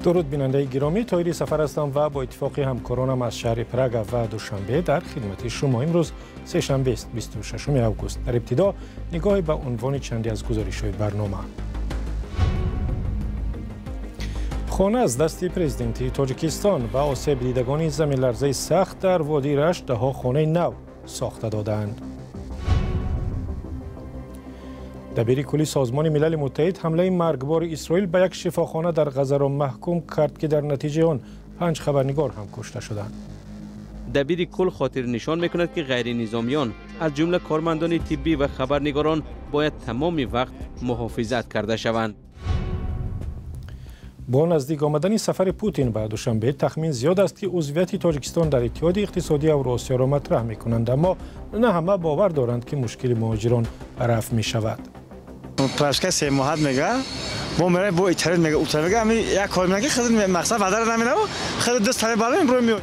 درود بیننده گرامی، طاهری سفر هستم و با اتفاق همکارانم از شهر پراگ و دوشنبه در خدمت شما. امروز سه‌شنبه است 26 اوگوست. در ابتدا نگاهی به عنوان چندی از گزارش‌های برنامه. خانه از دست پرزیدنتی تاجیکستان و آسیب دیدگان زمین لرزه سخت در وادی رشت ده‌ها خانه نو ساخته دادند. دبیر کلی سازمان ملل متحد حمله مرگبار اسرائیل به یک شفاخانه در غزه را محکوم کرد که در نتیجه آن 5 خبرنگار هم کشته شدند. دبیر کل خاطر نشان میکند که غیر نظامیان از جمله کارمندان طبی و خبرنگاران باید تمام وقت محافظت کرده شوند. با نزدیک آمدن سفر پوتین به دوشنبه تخمین زیاد است که عضویت تاجیکستان در اتحاد اقتصادی اوراسیا را مطرح میکنند، اما نه همه باور دارند که مشکل مهاجران رفع می شود. پرشکه 3 ماه میگه با میره با اتحاد میگه اوت میگه همین یک کار میگه خود مقصد بدر نمیره خود دست تنه بالا امرو میاد.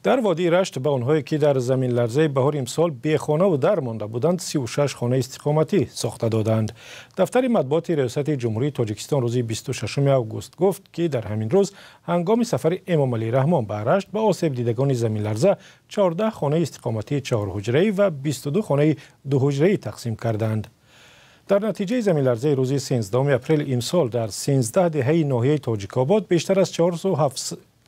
در وادی رشت به آنهایی که در زمین لرزه بهار امسال بی خانه و در مانده بودند 36 خانه استقامتی ساخته دادند. دفتر مطبوعات ریاست جمهوری تاجیکستان روز 26 اوگوست گفت که در همین روز هنگام سفر امام علی رحمان به رشت به آسیب دیدگان زمین لرزه 14 خانه استقامتی 4 حجره‌ای و 22 خانه 2 حجره‌ای تقسیم کردند. در نتیجه زمین لرزه روز 13 اپریل امسال در 13 دهه ناحیه تاجیک‌آباد بیشتر از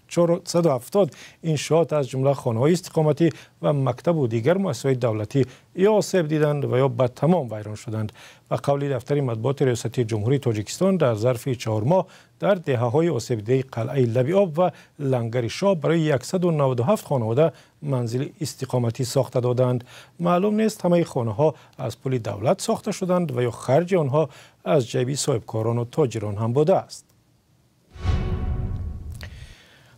470 انشاءات از جمله خانه‌های استقامتی و مکتب و دیگر مؤسسات دولتی یا آسیب دیدند و یا به تمام ویران شدند. و قول دفتر مطبوعات ریاست جمهوری تاجیکستان در ظرف 4 ماه در دهه‌های آسیب دیده قلعه لبی آب و لنگر شاه برای 197 خانواده منزل استقامتی ساخته دادند. معلوم نیست همه خانه‌ها از پول دولت ساخته شدند و یا خرج آنها از جیب صاحبکاران و تاجران هم بوده است.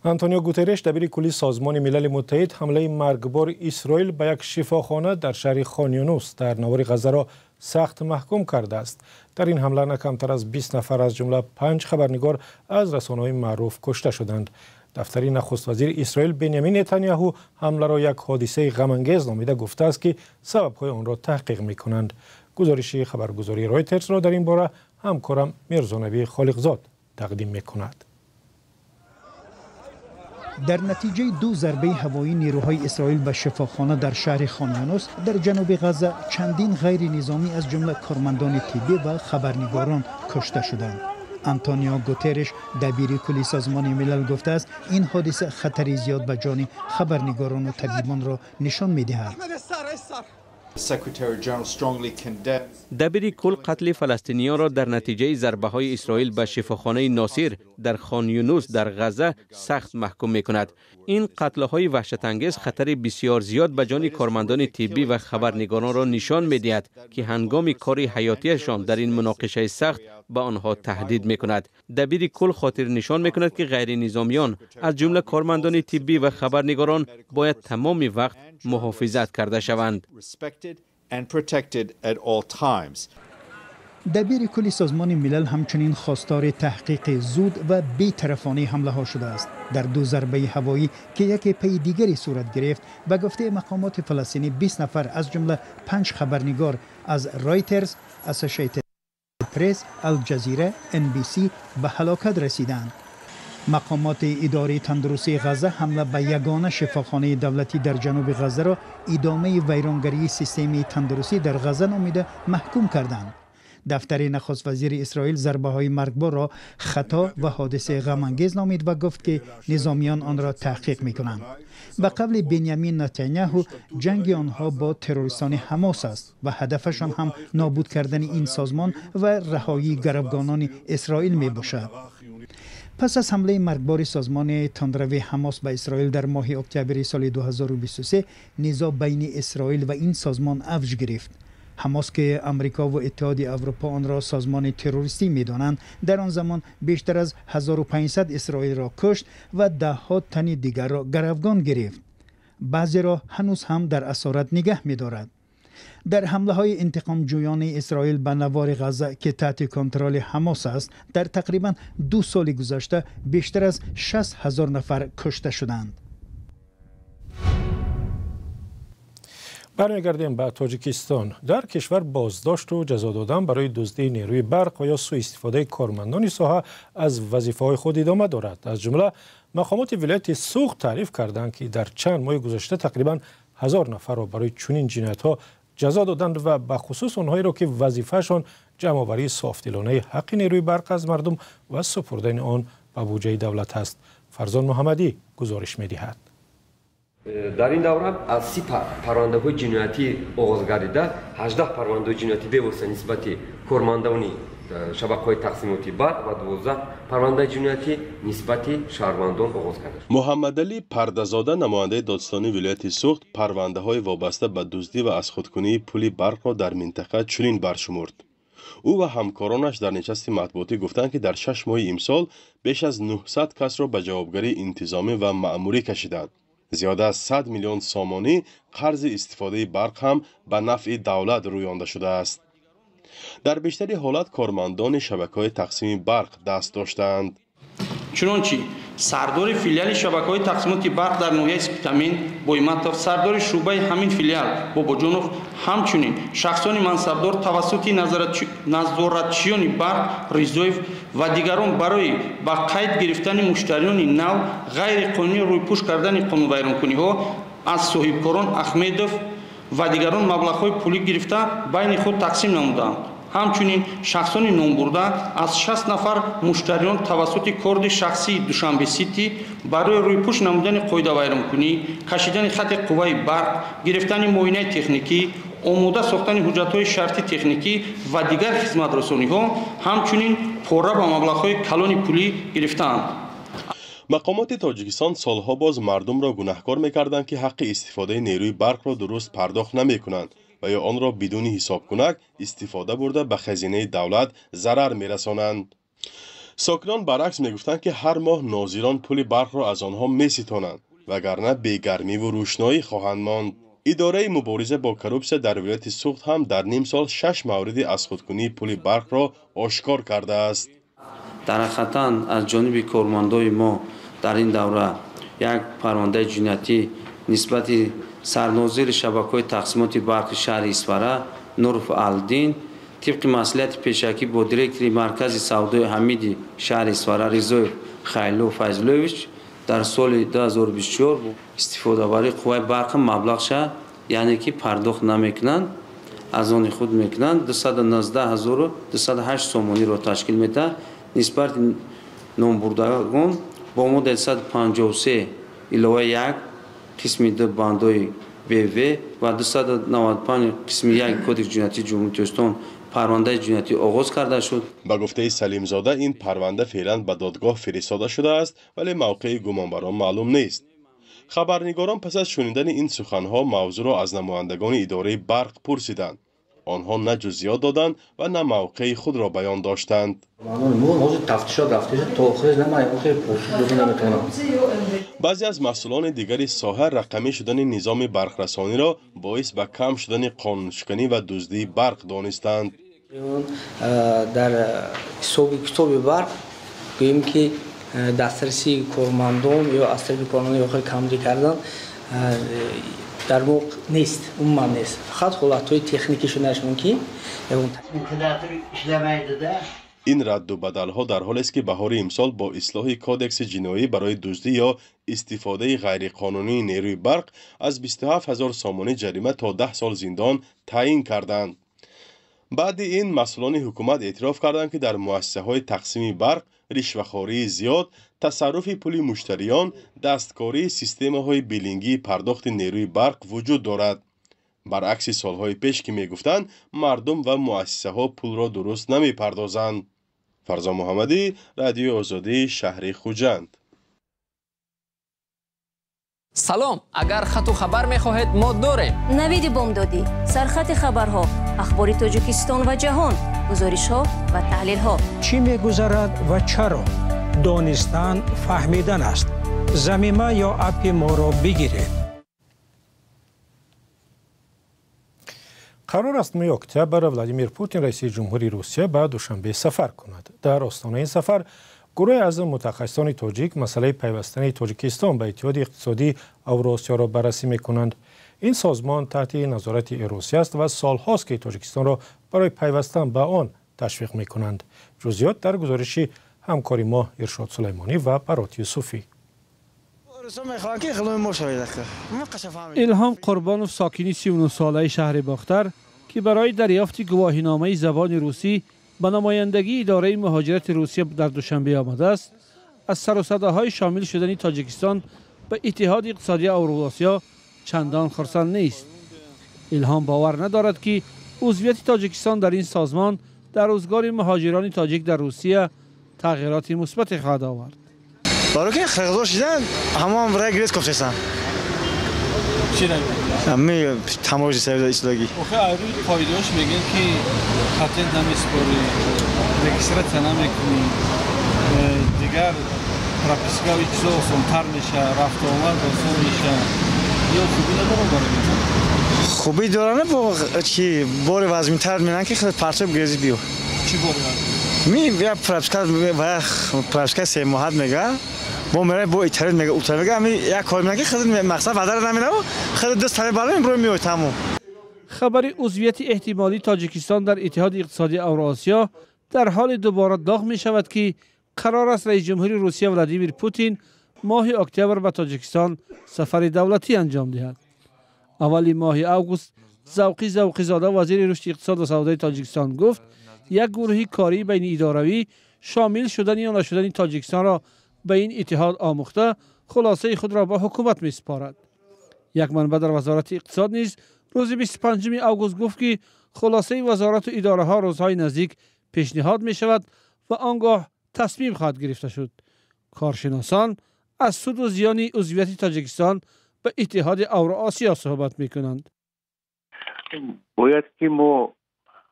آنتونیو گوترش دبیر کلی سازمان ملل متحد حمله مرگبار اسرائیل به یک شفاخانه در شهر خان یونس در نوار غزه را سخت محکوم کرده است. در این حمله نه کمتر از 20 نفر از جمله 5 خبرنگار از رسانه‌های معروف کشته شدند. دفتر نخست وزیر اسرائیل بنیامین نتانیاهو حمله را یک حادثه غم‌انگیز نامیده گفته است که سبب‌های آن را تحقیق می‌کنند. گزارش خبرگزاری رایترز را در این باره همکارم میرزا خالقزاد تقدیم می‌کند. در نتیجه 2 ضربه هوایی نیروهای اسرائیل به شفاخانه در شهر خان یونس در جنوب غزه چندین غیر نظامی از جمله کارمندان طبی و خبرنگاران کشته شدند. آنتونیو گوترش دبیر کلی سازمان ملل گفته است این حادثه خطری زیاد به جان خبرنگاران و طبیبان را نشان می‌دهد. دبیر کل قتل فلسطینیان را در نتیجه ضربه‌های اسرائیل به شفاخانه ناصر در خان یونس در غزه سخت محکوم می‌کند. این قتل‌های وحشت‌انگیز خطر بسیار زیاد به جان کارمندان طبی و خبرنگاران را نشان می‌دهد که هنگام کار حیاتیشان در این مناقشه سخت به آنها تهدید می‌کند. دبیر کل خاطر نشان می‌کند که غیر نظامیان از جمله کارمندان طبی و خبرنگاران باید تمام وقت محافظت کرده شوند. دبیر کلی سازمان ملل همچنین خواستار تحقیق زود و بی‌طرفانه حمله ها شده است. در 2 ضربه هوایی که یک پی دیگری صورت گرفت به گفته مقامات فلسطینی 20 نفر از جمله 5 خبرنگار از رایترز، اسوسییتد پرس، الجزیره، NBC به هلاکت رسیدند. مقامات اداره تندرستی غزه حمله به یگانه شفاخانه دولتی در جنوب غزه را ادامه ویرانگری سیستم تندرستی در غزه نامیده محکوم کردند. دفتر نخست وزیر اسرائیل ضربه‌های مرگبار را خطا و حادثه غم‌انگیز نامید و گفت که نظامیان آن را تحقیق می‌کنند. به قول بنیامین نتانیاهو جنگ آنها با تروریستان حماس است و هدفشان هم نابود کردن این سازمان و رهایی گروگانان اسرائیل می‌باشد. پس از حمله مرگبار سازمان تندروی حماس به اسرائیل در ماه اکتبر سال 2023 نزاع بین اسرائیل و این سازمان اوج گرفت. حماس که امریکا و اتحاد اروپا آن را سازمان تروریستی می‌دانند در آن زمان بیشتر از 1500 اسرائیل را کشت و 10 تن دیگر را گروگان گرفت. بعضی را هنوز هم در اسارت نگه می‌دارد. در حمله های انتقام جویانه اسرائیل به نوار غزه که تحت کنترل حماس است در تقریباً 2 سال گذشته بیشتر از 60,000 نفر کشته شدند. برمیگردیم به تاجیکستان. در کشور بازداشت و جزا دادن برای دزدی نیروی برق و یا سوء استفاده کارمندان ساحه از وظیفه‌های خود ادامه دارد. از جمله مقامات ولایت سوخت تعریف کردند که در چند ماه گذشته تقریبا 1000 نفر را برای چنین جنایت‌ها جزا دادند و به خصوص آنهایی را که وظیفه‌شان جمع‌آوری صافدلانه حق نیروی برق از مردم و سپردن آن به بودجه دولت است. فرزان محمدی گزارش می‌دهد. در این دوره از 30 پرونده‌های جنایتی آغاز گردیده 18 پرونده جنایتی بواسطه نسبت کارمندان شبکه‌های تقسیماتی برق و 12 پرونده جنایتی نسبت شهروندان آغاز کرده. محمد علی پرده‌زاده نماینده دادستانی ولایت سوخت پرونده‌های وابسته به دزدی و از خودکنی پول برق را در منطقه چنین برشمرد. او و همکارانش در نشست مطبوعاتی گفتند که در 6 ماه امسال بیش از 900 کس را به جوابگری انتظامی و مأموری کشیدند. زیاده از 100 میلیون سامانی قرض استفاده برق هم به نفع دولت رویانده شده است. در بیشتر حالات کارمندان شبکه‌های تقسیم برق دست داشتند. چنانچه سردار فیلیال شبکه‌های تقسیمات برق در ناحیه سپتامین بویمتov، سردار شعبه همین فیلیال باباجانov، همچنین شخصان منصبدار توسط نظارتچیان برق رضایف و دیگران برای با قید گرفتن مشتریان نو غیر قانونی رویپوش کردن قانون‌ویرانکنی‌ها از صاحبکاران احمدov و دیگران مبلغ‌های پولی گرفته بین خود تقسیم نمودند. همچنین شخصان نامبرده از 60 نفر مشتریان توسط کارد شخصی دوشنبه سیتی برای رویپوش نمودن قاعده ویرانکنی، کشیدن خط قوه برق، گرفتن معاینه تکنیکی، آماده ساختن حجت‌های شرطی تکنیکی و دیگر خدمت‌رسانی‌ها، همچنین پاره با مبلغ‌های کلان پولی گرفتند. مقامات تاجیکستان سالها باز مردم را گناهکار می‌کردند که حق استفاده نیروی برق را درست پرداخت نمی‌کنند و یا آن را بدون حساب کنک استفاده برده به خزینه دولت ضرر می‌رسانند. ساکنان برعکس می‌گفتند که هر ماه ناظران پول برق را از آنها می‌ستانند وگرنه بی‌گرمی و روشنایی خواهند ماند. اداره مبارزه با کروپسیا در ولایت سوخت هم در نیم سال 6 مورد از خودکنی پول برق را آشکار کرده است. در حقیقت از جانب کارمندان ما در این دوره یک پرونده جنایتی نسبت سرناظر شبکه‌های تقسیمات برق شهر اسفاره نورف الدین طبق مصلحت پیشکی با دیرکتور مرکز سودای حمید شهر اسفاره رضای خیلو فضلویچ در سال 2024 استفاده برای قوه برق مبلغش یعنی که پرداخت نمیکنند از آن خود میکنند 219,208 سامانی را تشکیل میده. نسبت نامبردگان با مدت 153 علاوه 1 قسم 2 بندای BV و 295 قسم 1 کد جنایتی جمهوری اسلامی پرونده جنایتی آغاز کرده شد. به گفته سلیم زاده این پرونده فعلا به دادگاه فرستاده شده است ولی موقع گمانبران معلوم نیست. خبرنگاران پس از شنیدن این سخنها موضوع را از نمایندگان اداره برق پرسیدند. آنها نه جزئیات دادند و نه موقع خود را بیان داشتند. بعضی از مسئولان دیگری ساحه رقمی شدن نظام برقرسانی را باعث به کم شدن قانونشکنی و دزدی برق دانستند. در حساب کتاب برق گوییم که دسترسی کارمندان یا از طریق کارمندان یا کمری کردن در واقع نیست، عموما نیست. فقط حالت‌های تکنیکیشونش ممکن این رد و بدل‌ها در حالی است که بهار امسال با اصلاح کادکس جنایی برای دزدی یا استفاده غیرقانونی نیروی برق از 27,000 سامانی جریمه تا 10 سال زندان تعیین کردند. بعد این مسئولان حکومت اعتراف کردند که در مؤسسه‌های تقسیم برق رشوه‌خواری زیاد، تصرف پول مشتریان، دستکاری سیستم‌های بیلینگی پرداخت نیروی برق وجود دارد. برعکس سالهای پیش که می‌گفتند مردم و مؤسسه‌ها پول را درست نمی‌پردازند. فرزان محمدی، رادیو آزادی، شهر خوجند. سلام، اگر خط و خبر می‌خواهید ما داریم. نوید بامدادی، سرخط خبرها، اخبار تاجیکستان و جهان، گزارش‌ها و تحلیل‌ها. چی می‌گذرد و چرا؟ دانستن فهمیدن است. ضمیمه یا اپ ما را بگیرید. قرار است ماه اکتبر ولادیمیر پوتین رئیس جمهوری روسیه به دوشنبه سفر کند. در آستانه این سفر گروه از متخصصان تاجیک مسئله پیوستن تاجیکستان به اتحاد اقتصادی اوراسیا را بررسی می‌کنند. این سازمان تحت نظارت روسیه است و سالهاست که تاجیکستان را برای پیوستن به آن تشویق می کنند. جزئیات در گزارش همکاری ما ارشاد سلیمانی و برات یوسفی. الهام قربانوف ساکنی 39 ساله شهر باختر که برای دریافت گواهینامه زبان روسی به نمایندگی اداره مهاجرت روسیه در دوشنبه آمده است، از سر و صداهای شامل شدن تاجیکستان به اتحاد اقتصادی اوراسیا چندان خرسند نیست. الهام باور ندارد که عضویت تاجیکستان در این سازمان در روزگار مهاجران تاجیک در روسیه تغییرات مثبت خواهد آورد. برای که خریدار شدن همون برای گریز کفتستان. چی رنگ؟ همه تماشای سوید ایستادگی. آخه روی پایداش میگن که پاتنت هم اسپوری رجیستراسیون هم میکنی دیگر پراپسیکا و چیزا آسان‌تر میشه، رفت و آمد آسان میشه. یا خوبی ندارم برای خوبی دارن با چی بار وزن‌تر میرن که خود پرچم گریزی بیو. چی باری وزن؟ می بیا پراپسیکا سه ماه میگه. با میره با ایتالیا میگه اوتال میگه می یک کار میگه خود مقصد بدر نمیره خود دست تر بالا امروز میاد تمام. خبر عضویت احتمالی تاجیکستان در اتحاد اقتصادی اوراسیا در حال دوباره داغ می شود که قرار است رئیس جمهوری روسیه ولادیمیر پوتین ماه اکتبر به تاجیکستان سفر دولتی انجام دهد. اولی ماه اوگوست زوقی زاده وزیر رشد اقتصاد و سودای تاجیکستان گفت یک گروهی کاری بین اداروی شامل شدن یا نشدن تاجیکستان را به این اتحاد آموخته خلاصه خود را به حکومت می سپارد. یک منبع در وزارت اقتصاد نیز روز 25 اوگوست گفت که خلاصه وزارت و اداره ها روزهای نزدیک پیشنهاد می شود و آنگاه تصمیم خواهد گرفته شد. کارشناسان از سود و زیان عضویت تاجیکستان به اتحاد اوراسیا صحبت می کنند. باید که ما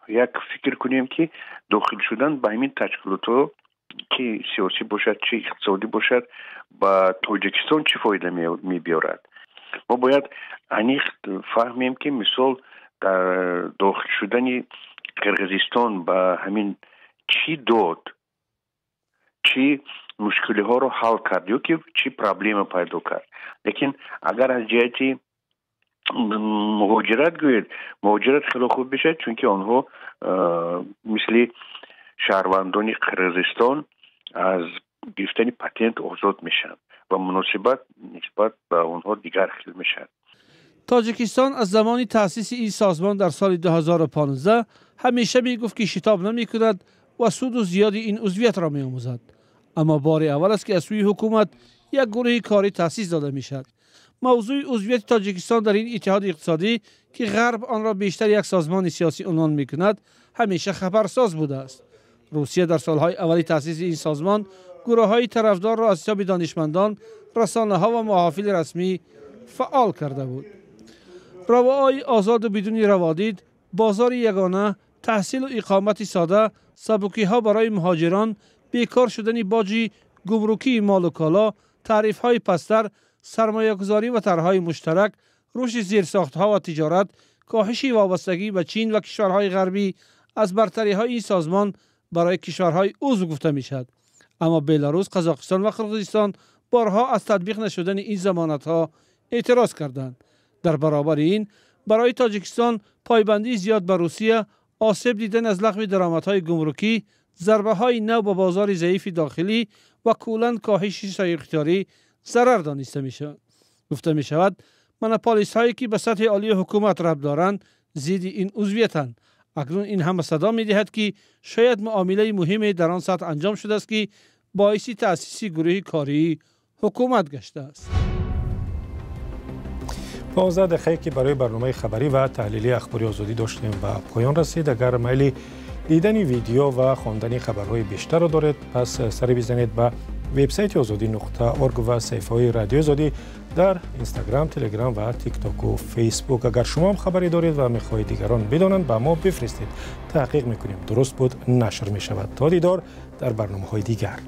یک فکر کنیم که داخل شدن به همین تشکیلات که سیاسی باشد چه اقتصادی باشد با تاجیکستان چه فایده می بیارد. ما باید انیخ فهمیم که مثال در داخل شدن قرقیزستان با همین چی داد چی مشکلی ها رو حل کرد یا که چی پرابلم پیدا کرد. لیکن اگر از جهتی مهاجرت گوید مهاجرت خیلی خوب بشه چون که آنها مثل شهروندان قرقیزستان از گرفتن پتنت آزاد میشن و مناسبت نسبت به آنها دیگر خیلی میشن. تاجیکستان از زمان تأسیس این سازمان در سال 2015 همیشه میگفت که شتاب نمیکند و سود و زیادی این عضویت را میآموزد. اما بار اول است که از سوی حکومت یک گروه کاری تأسیس داده میشد. موضوع عضویت تاجیکستان در این اتحاد اقتصادی که غرب آن را بیشتر یک سازمان سیاسی عنوان میکند همیشه خبرساز بوده است. روسیه در سالهای اولی تأسیس این سازمان گروه‌های طرفدار را از حساب دانشمندان، رسانه‌ها و محافل رسمی فعال کرده بود. روابط آزاد و بدون روادید، بازار یگانه، تحصیل و اقامت ساده، سبکی‌ها برای مهاجران، بیکار شدن باج گمرکی مال و کالا، تعرفه‌های پستر، سرمایه‌گذاری و طرح‌های مشترک، رشد زیرساخت‌ها و تجارت، کاهش وابستگی به چین و کشورهای غربی از برتری‌های این سازمان برای کشورهای عضو گفته می‌شود. اما بلاروس، قزاقستان و قرقیزستان بارها از تطبیق نشدن این ضمانت‌ها اعتراض کردند. در برابر این برای تاجیکستان پایبندی زیاد به روسیه، آسیب دیدن از لغو درآمدهای گمرکی، ضربه‌های نو به بازار ضعیف داخلی و کلاً کاهش سوی اختیاری ضرر دانسته می‌شود. گفته می‌شود مونوپولیست‌هایی که به سطح عالی حکومت ربط دارند ضد این عضویتند. اکنون این هم صدا می‌دهد که شاید معامله مهمی در آن سطح انجام شده است که باعث تأسیس گروه کاری حکومت گشته است. 15 دقیقه که برای برنامه خبری و تحلیلی اخباری آزادی داشتیم و پایان رسید. اگر میل دیدن ویدیو و خواندن خبرهای بیشتر را دارید پس سری بزنید به وبسایت azadi.org و صفحه رادیو آزادی در اینستاگرام، تلگرام و تیک تاک و فیسبوک. اگر شما هم خبری دارید و میخواهید دیگران بدانند به ما بفرستید. تحقیق میکنیم درست بود نشر میشود. تا دیدار در برنامه‌های دیگر.